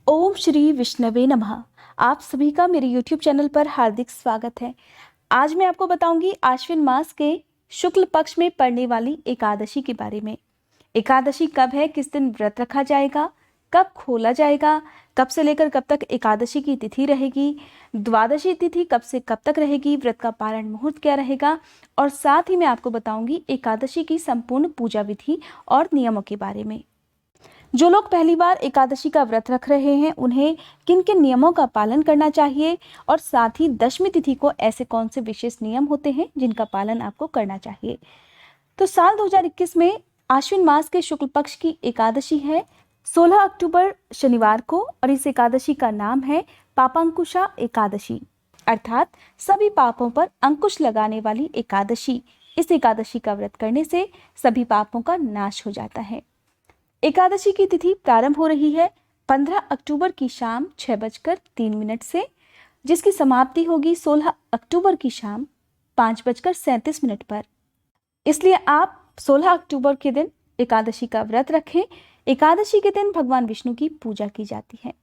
ओम श्री विष्णवे नमः। आप सभी का मेरे YouTube चैनल पर हार्दिक स्वागत है। आज मैं आपको बताऊंगी आश्विन मास के शुक्ल पक्ष में पड़ने वाली एकादशी के बारे में। एकादशी कब है, किस दिन व्रत रखा जाएगा, कब खोला जाएगा, कब से लेकर कब तक एकादशी की तिथि रहेगी, द्वादशी तिथि कब से कब तक रहेगी, व्रत का पारण मुहूर्त क्या रहेगा, और साथ ही मैं आपको बताऊंगी एकादशी की संपूर्ण पूजा विधि और नियमों के बारे में। जो लोग पहली बार एकादशी का व्रत रख रहे हैं उन्हें किन किन नियमों का पालन करना चाहिए, और साथ ही दशमी तिथि को ऐसे कौन से विशेष नियम होते हैं जिनका पालन आपको करना चाहिए। तो साल 2021 में आश्विन मास के शुक्ल पक्ष की एकादशी है 16 अक्टूबर शनिवार को, और इस एकादशी का नाम है पापांकुशा एकादशी, अर्थात सभी पापों पर अंकुश लगाने वाली एकादशी। इस एकादशी का व्रत करने से सभी पापों का नाश हो जाता है। एकादशी की तिथि प्रारंभ हो रही है 15 अक्टूबर की शाम 6:03 से, जिसकी समाप्ति होगी 16 अक्टूबर की शाम 5:37 पर। इसलिए आप 16 अक्टूबर के दिन एकादशी का व्रत रखें। एकादशी के दिन भगवान विष्णु की पूजा की जाती है।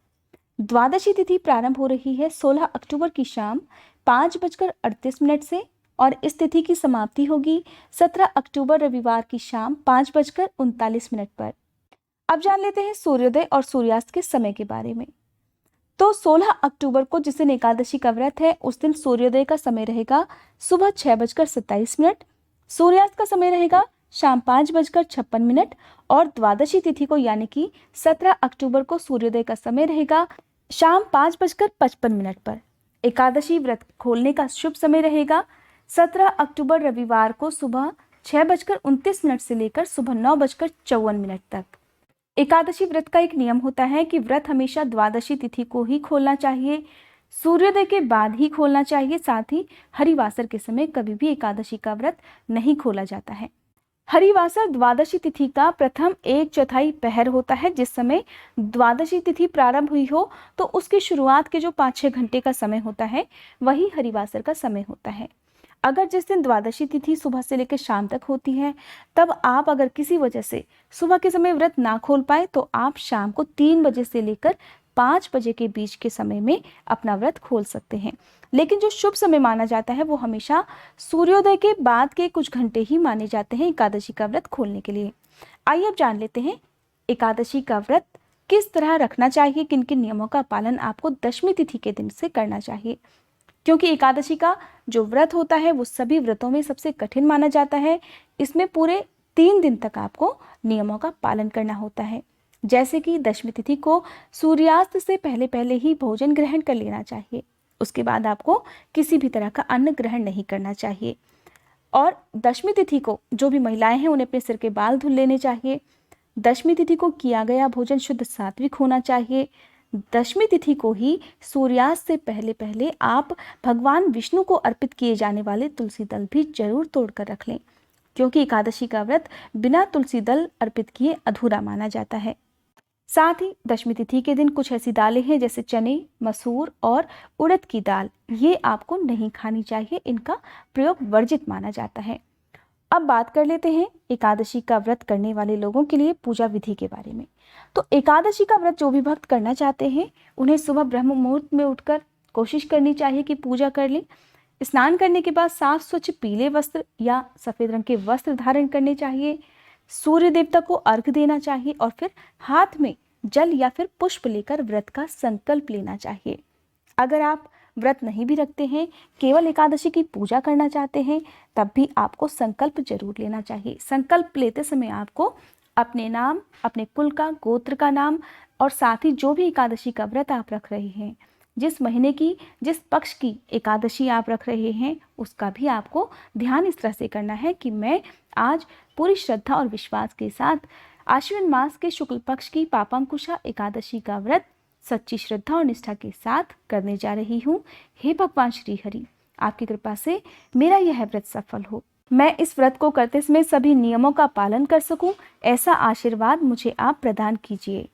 द्वादशी तिथि प्रारंभ हो रही है 16 अक्टूबर की शाम 5:38 से, और इस तिथि की समाप्ति होगी 17 अक्टूबर रविवार की शाम 5:39 पर। अब जान लेते हैं सूर्योदय और सूर्यास्त के समय के बारे में। तो 16 अक्टूबर को जिस दिन एकादशी का व्रत है उस दिन सूर्योदय का समय रहेगा सुबह 6:27, सूर्यास्त का समय रहेगा शाम 5:56, और द्वादशी तिथि को यानी कि 17 अक्टूबर को सूर्योदय का समय रहेगा शाम 5:55 पर। एकादशी व्रत खोलने का शुभ समय रहेगा 17 अक्टूबर रविवार को सुबह 6:29 से लेकर सुबह 9:54 तक। एकादशी व्रत का एक नियम होता है कि व्रत हमेशा द्वादशी तिथि को ही खोलना चाहिए, सूर्योदय के बाद ही खोलना चाहिए। साथ ही हरिवासर के समय कभी भी एकादशी का व्रत नहीं खोला जाता है। हरिवासर द्वादशी तिथि का प्रथम 1/4 पहर होता है। जिस समय द्वादशी तिथि प्रारंभ हुई हो तो उसकी शुरुआत के जो 5-6 घंटे का समय होता है वही हरिवासर का समय होता है। अगर जिस दिन द्वादशी तिथि सुबह से लेकर शाम तक होती है, तब आप अगर किसी वजह से सुबह के समय व्रत ना खोल पाए तो आप शाम को 3 बजे से लेकर 5 बजे के बीच के समय में अपना व्रत खोल सकते हैं। लेकिन जो शुभ समय माना जाता है वो हमेशा सूर्योदय के बाद के कुछ घंटे ही माने जाते हैं एकादशी का व्रत खोलने के लिए। आइए अब जान लेते हैं एकादशी का व्रत किस तरह रखना चाहिए, किन किन नियमों का पालन आपको दशमी तिथि के दिन से करना चाहिए। क्योंकि एकादशी का जो व्रत होता है वो सभी व्रतों में सबसे कठिन माना जाता है। इसमें पूरे 3 दिन तक आपको नियमों का पालन करना होता है। जैसे कि दशमी तिथि को सूर्यास्त से पहले पहले ही भोजन ग्रहण कर लेना चाहिए। उसके बाद आपको किसी भी तरह का अन्न ग्रहण नहीं करना चाहिए। और दशमी तिथि को जो भी महिलाएं हैं उन्हें अपने सिर के बाल धुल लेने चाहिए। दशमी तिथि को किया गया भोजन शुद्ध सात्विक होना चाहिए। दशमी तिथि को ही सूर्यास्त से पहले पहले आप भगवान विष्णु को अर्पित किए जाने वाले तुलसी दल भी जरूर तोड़कर रख लें, क्योंकि एकादशी का व्रत बिना तुलसी दल अर्पित किए अधूरा माना जाता है। साथ ही दशमी तिथि के दिन कुछ ऐसी दालें हैं जैसे चने, मसूर और उड़द की दाल, ये आपको नहीं खानी चाहिए। इनका प्रयोग वर्जित माना जाता है। अब बात कर लेते हैं एकादशी का व्रत करने वाले लोगों के लिए पूजा विधि के बारे में। तो एकादशी का व्रत जो भी भक्त करना चाहते हैं उन्हें सुबह ब्रह्म मुहूर्त में उठकर कोशिश करनी चाहिए कि पूजा कर लें। स्नान करने के बाद साफ स्वच्छ पीले वस्त्र या सफेद रंग के वस्त्र धारण करने चाहिए। सूर्य देवता को अर्घ देना चाहिए और फिर हाथ में जल या फिर पुष्प लेकर व्रत का संकल्प लेना चाहिए। अगर आप व्रत नहीं भी रखते हैं, केवल एकादशी की पूजा करना चाहते हैं, तब भी आपको संकल्प जरूर लेना चाहिए। संकल्प लेते समय आपको अपने नाम, अपने कुल का, गोत्र का नाम, और साथ ही जो भी एकादशी का व्रत आप रख रहे हैं, जिस महीने की, जिस पक्ष की एकादशी आप रख रहे हैं, उसका भी आपको ध्यान इस तरह से करना है कि मैं आज पूरी श्रद्धा और विश्वास के साथ आश्विन मास के शुक्ल पक्ष की पापांकुशा एकादशी का व्रत सच्ची श्रद्धा और निष्ठा के साथ करने जा रही हूँ। हे भगवान श्री हरि, आपकी कृपा से मेरा यह व्रत सफल हो, मैं इस व्रत को करते समय सभी नियमों का पालन कर सकूं, ऐसा आशीर्वाद मुझे आप प्रदान कीजिए।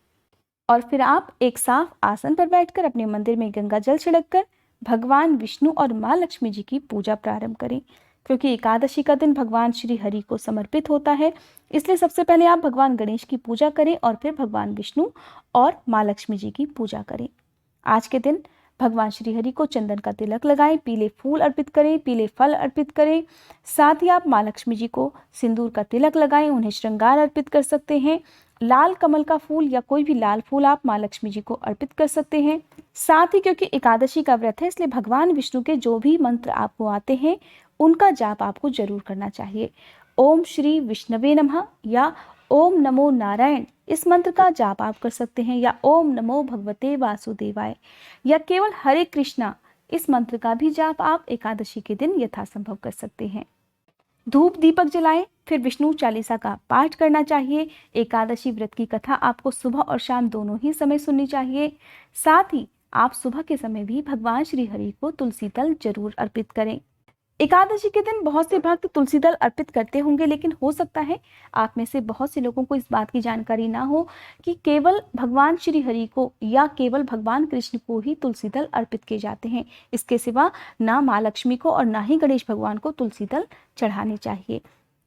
और फिर आप एक साफ आसन पर बैठकर अपने मंदिर में गंगा जल छिड़ककर भगवान विष्णु और माँ लक्ष्मी जी की पूजा प्रारंभ करें। क्योंकि एकादशी का दिन भगवान श्री हरि को समर्पित होता है, इसलिए सबसे पहले आप भगवान गणेश की पूजा करें और फिर भगवान विष्णु और माँ लक्ष्मी जी की पूजा करें। आज के दिन भगवान श्री हरि को चंदन का तिलक लगाएं, पीले फूल अर्पित करें, पीले फल अर्पित करें। साथ ही आप माँ लक्ष्मी जी को सिंदूर का तिलक लगाएं, उन्हें श्रृंगार अर्पित कर सकते हैं। लाल कमल का फूल या कोई भी लाल फूल आप माँ लक्ष्मी जी को अर्पित कर सकते हैं। साथ ही क्योंकि एकादशी का व्रत है, इसलिए भगवान विष्णु के जो भी मंत्र आपको आते हैं उनका जाप आपको जरूर करना चाहिए। ओम श्री विष्णवे नमः या ओम नमो नारायण, इस मंत्र का जाप आप कर सकते हैं, या ओम नमो भगवते वासुदेवाय या केवल हरे कृष्णा, इस मंत्र का भी जाप आप एकादशी के दिन यथासंभव कर सकते हैं। धूप दीपक जलाएं, फिर विष्णु चालीसा का पाठ करना चाहिए। एकादशी व्रत की कथा आपको सुबह और शाम दोनों ही समय सुननी चाहिए। साथ ही आप सुबह के समय भी भगवान श्री हरि को तुलसी दल जरूर अर्पित करें। एकादशी के दिन बहुत से भक्त तुलसी दल अर्पित करते होंगे, लेकिन हो सकता है आप में से बहुत से लोगों को इस बात की जानकारी ना हो कि केवल भगवान श्री हरि को या केवल भगवान कृष्ण को ही तुलसी दल अर्पित किए जाते हैं। इसके सिवा ना माँ लक्ष्मी को और ना ही गणेश भगवान को तुलसी दल चढ़ाने चाहिए।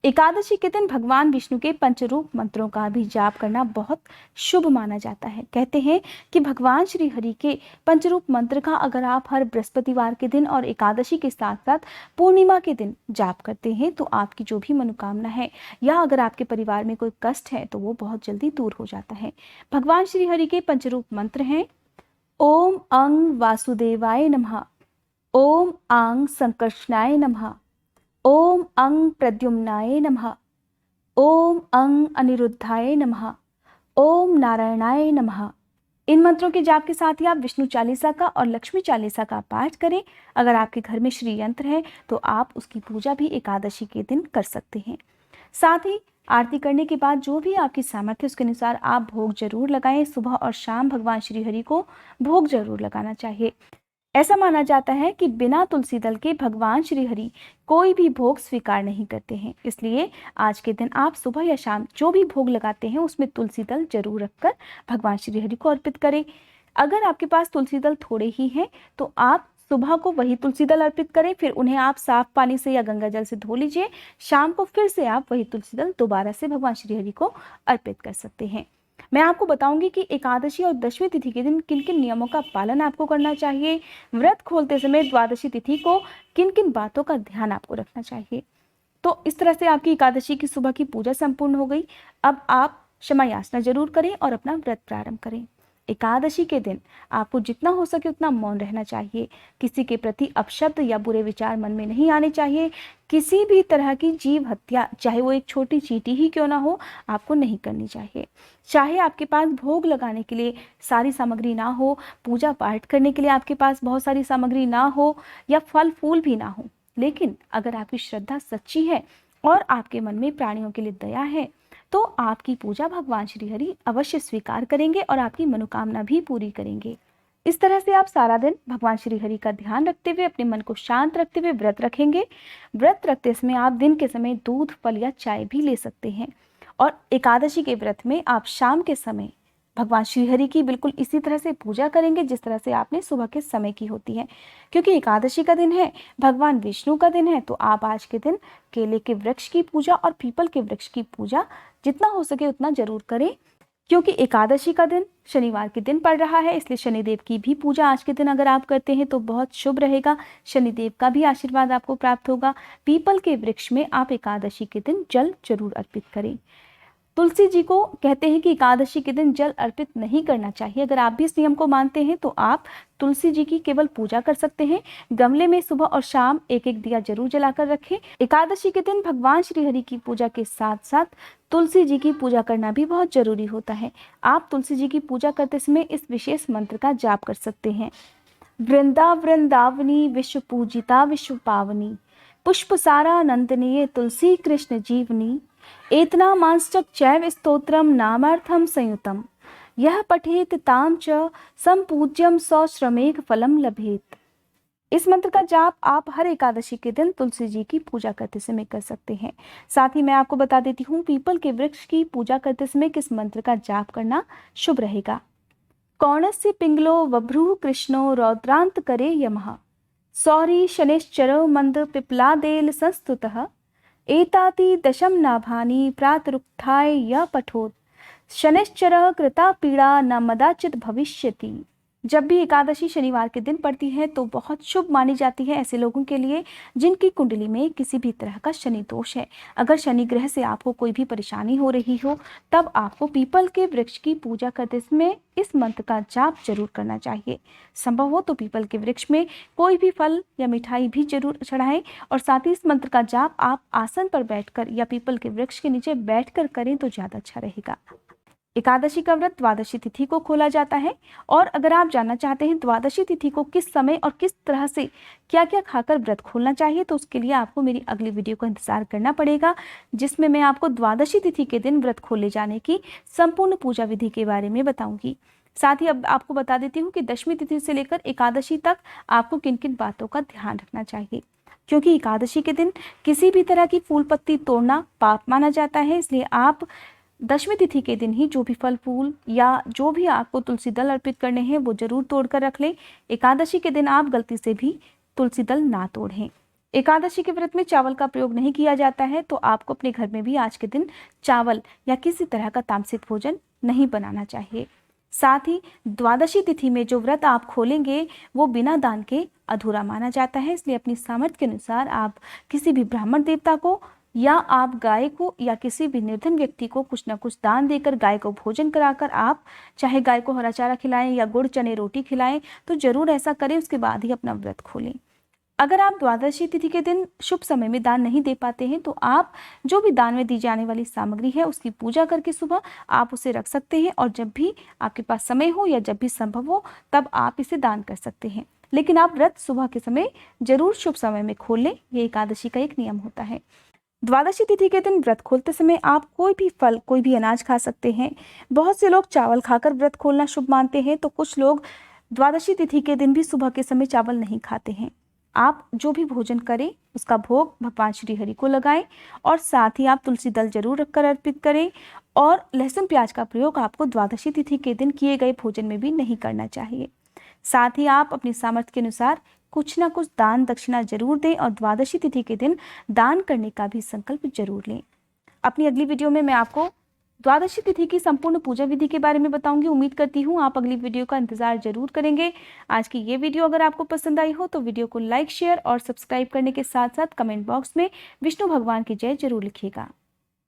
एकादशी के दिन भगवान विष्णु के पंचरूप मंत्रों का भी जाप करना बहुत शुभ माना जाता है। कहते हैं कि भगवान श्री हरि के पंचरूप मंत्र का अगर आप हर बृहस्पतिवार के दिन और एकादशी के साथ साथ पूर्णिमा के दिन जाप करते हैं तो आपकी जो भी मनोकामना है या अगर आपके परिवार में कोई कष्ट है तो वो बहुत जल्दी दूर हो जाता है। भगवान श्री हरि के पंचरूप मंत्र हैं ओम अंग वासुदेवाय नमः, ओम आंग संकर्षणाय नमः, ओम अंग प्रद्युम्नाय नमः, ओम अंग अनिरुद्धाय नमः, ओम नारायणाय नमः। इन मंत्रों के जाप के साथ ही आप विष्णु चालीसा का और लक्ष्मी चालीसा का पाठ करें। अगर आपके घर में श्री यंत्र है तो आप उसकी पूजा भी एकादशी के दिन कर सकते हैं। साथ ही आरती करने के बाद जो भी आपकी सामर्थ्य उसके अनुसार आप भोग जरूर लगाएं। सुबह और शाम भगवान श्री हरि को भोग जरूर लगाना चाहिए। ऐसा माना जाता है कि बिना तुलसी दल के भगवान श्री हरि कोई भी भोग स्वीकार नहीं करते हैं, इसलिए आज के दिन आप सुबह या शाम जो भी भोग लगाते हैं उसमें तुलसी दल जरूर रखकर भगवान श्री हरि को अर्पित करें। अगर आपके पास तुलसी दल थोड़े ही हैं तो आप सुबह को वही तुलसी दल अर्पित करें, फिर उन्हें आप साफ पानी से या गंगा जल से धो लीजिए। शाम को फिर से आप वही तुलसी दल दोबारा से भगवान श्री हरि को अर्पित कर सकते हैं। मैं आपको बताऊंगी कि एकादशी और दशमी तिथि के दिन किन किन नियमों का पालन आपको करना चाहिए। व्रत खोलते समय द्वादशी तिथि को किन किन बातों का ध्यान आपको रखना चाहिए। तो इस तरह से आपकी एकादशी की सुबह की पूजा संपूर्ण हो गई। अब आप क्षमा याचना जरूर करें और अपना व्रत प्रारंभ करें। एकादशी के दिन आपको जितना हो सके उतना मौन रहना चाहिए। किसी के प्रति अपशब्द या बुरे विचार मन में नहीं आने चाहिए। किसी भी तरह की जीव हत्या, चाहे वो एक छोटी चींटी ही क्यों ना हो, आपको नहीं करनी चाहिए। चाहे आपके पास भोग लगाने के लिए सारी सामग्री ना हो, पूजा पाठ करने के लिए आपके पास बहुत सारी सामग्री ना हो या फल फूल भी ना हो, लेकिन अगर आपकी श्रद्धा सच्ची है और आपके मन में प्राणियों के लिए दया है तो आपकी पूजा भगवान श्री हरि अवश्य स्वीकार करेंगे और आपकी मनोकामना भी पूरी करेंगे। इस तरह से आप सारा दिन भगवान श्री हरि का ध्यान रखते हुए अपने मन को शांत रखते हुए व्रत रखेंगे। व्रत रखते समय आप दिन के समय दूध, फल या चाय भी ले सकते हैं। और एकादशी के व्रत में आप शाम के समय भगवान श्री हरि की बिल्कुल इसी तरह से पूजा करेंगे जिस तरह से आपने सुबह के समय की होती है। क्योंकि एकादशी का दिन है, भगवान विष्णु का दिन है, तो आप आज के दिन केले के वृक्ष की पूजा और पीपल के वृक्ष की पूजा जितना हो सके उतना जरूर करें। क्योंकि एकादशी का दिन शनिवार के दिन पड़ रहा है, इसलिए शनिदेव की भी पूजा आज के दिन अगर आप करते हैं तो बहुत शुभ रहेगा। शनिदेव का भी आशीर्वाद आपको प्राप्त होगा। पीपल के वृक्ष में आप एकादशी के दिन जल जरूर अर्पित करें। तुलसी जी को कहते हैं कि एकादशी के दिन जल अर्पित नहीं करना चाहिए। अगर आप भी इस नियम को मानते हैं तो आप तुलसी जी की केवल पूजा कर सकते हैं। गमले में सुबह और शाम एक एक दिया जरूर जलाकर रखें। एकादशी के दिन भगवान श्री हरि की पूजा के साथ साथ तुलसी जी की पूजा करना भी बहुत जरूरी होता है। आप तुलसी जी की पूजा करते समय इस विशेष मंत्र का जाप कर सकते हैं। वृंदा वृंदावनी विश्व पूजिता विश्व पावनी, पुष्प सारा नंदनीय तुलसी कृष्ण जीवनी, एतना मांश्चक चैव स्तोत्रम नामार्थम संयुतम, यह पठेत ताम च संपूज्यम सौश्रमेघ फलम लभेत। इस मंत्र का जाप आप हर एकादशी के दिन तुलसी जी की पूजा करते समय कर सकते हैं। साथ ही मैं आपको बता देती हूँ पीपल के वृक्ष की पूजा करते समय किस मंत्र का जाप करना शुभ रहेगा। कौणस्य पिंगलो वभ्रुः कृष्णो रौद्रांत करे यमः, सौरी शनैश्चरो मंद पिप्लादेल संस्तुतः एताति दशम नाभानि प्रातरुत्थाय य पठोत शनैश्चरः कृता पीड़ा न मदाचित भविष्यति। जब भी एकादशी शनिवार के दिन पड़ती है तो बहुत शुभ मानी जाती है ऐसे लोगों के लिए जिनकी कुंडली में किसी भी तरह का शनि दोष है। अगर शनि ग्रह से आपको कोई भी परेशानी हो रही हो तब आपको पीपल के वृक्ष की पूजा करते समय इस मंत्र का जाप जरूर करना चाहिए। संभव हो तो पीपल के वृक्ष में कोई भी फल या मिठाई भी जरूर चढ़ाएं और साथ ही इस मंत्र का जाप आप आसन पर बैठकर या पीपल के वृक्ष के नीचे बैठकर करें तो ज़्यादा अच्छा रहेगा। एकादशी का व्रत द्वादशी तिथि को खोला जाता है और अगर आप जानना चाहते हैं द्वादशी तिथि को किस समय और किस तरह से क्या क्या खाकर व्रत खोलना चाहिए तो उसके लिए आपको मेरी अगली वीडियो का इंतजार करना पड़ेगा, जिसमें मैं आपको द्वादशी तिथि के दिन व्रत खोले जाने की संपूर्ण पूजा विधि के बारे में बताऊंगी। साथ ही अब आपको बता देती हूँ कि दशमी तिथि से लेकर एकादशी तक आपको किन किन बातों का ध्यान रखना चाहिए, क्योंकि एकादशी के दिन किसी भी तरह की फूल पत्ती तोड़ना पाप माना जाता है। इसलिए आप दशमी तिथि के दिन ही जो भी फल फूल या जो भी आपको तुलसी दल अर्पित करने हैं वो जरूर तोड़कर रख लें। एकादशी के दिन आप गलती से भी तुलसी दल ना तोड़ें। एकादशी के व्रत में चावल का प्रयोग नहीं किया जाता है तो आपको अपने घर में भी आज के दिन चावल या किसी तरह का तामसिक भोजन नहीं बनाना चाहिए। साथ ही द्वादशी तिथि में जो व्रत आप खोलेंगे वो बिना दान के अधूरा माना जाता है। इसलिए अपनी सामर्थ्य के अनुसार आप किसी भी ब्राह्मण देवता को या आप गाय को या किसी भी निर्धन व्यक्ति को कुछ ना कुछ दान देकर गाय को भोजन कराकर आप चाहे गाय को हरा चारा खिलाएं या गुड़ चने रोटी खिलाएं तो जरूर ऐसा करें, उसके बाद ही अपना व्रत खोलें। अगर आप द्वादशी तिथि के दिन शुभ समय में दान नहीं दे पाते हैं तो आप जो भी दान में दी जाने वाली सामग्री है उसकी पूजा करके सुबह आप उसे रख सकते हैं और जब भी आपके पास समय हो या जब भी संभव हो तब आप इसे दान कर सकते हैं। लेकिन आप व्रत सुबह के समय जरूर शुभ समय में खोल लें, ये एकादशी का एक नियम होता है। द्वादशी तिथि के दिन व्रत खोलते समय आप कोई भी फल कोई भी अनाज खा सकते हैं। बहुत से लोग चावल खाकर व्रत खोलना शुभ मानते हैं तो कुछ लोग द्वादशी तिथि के दिन भी सुबह के समय चावल नहीं खाते हैं। आप जो भी भोजन करें उसका भोग भगवान श्री हरि को लगाएं और साथ ही आप तुलसी दल जरूर रखकर अर्पित करें और लहसुन प्याज का प्रयोग आपको द्वादशी तिथि के दिन किए गए भोजन में भी नहीं करना चाहिए। साथ ही आप अपनी सामर्थ्य के अनुसार कुछ ना कुछ दान दक्षिणा जरूर दें और द्वादशी तिथि के दिन दान करने का भी संकल्प जरूर लें। अपनी अगली वीडियो में मैं आपको द्वादशी तिथि की संपूर्ण पूजा विधि के बारे में बताऊंगी। उम्मीद करती हूँ आप अगली वीडियो का इंतजार जरूर करेंगे। आज की ये वीडियो अगर आपको पसंद आई हो तो वीडियो को लाइक शेयर और सब्सक्राइब करने के साथ साथ कमेंट बॉक्स में विष्णु भगवान की जय जरूर लिखिएगा।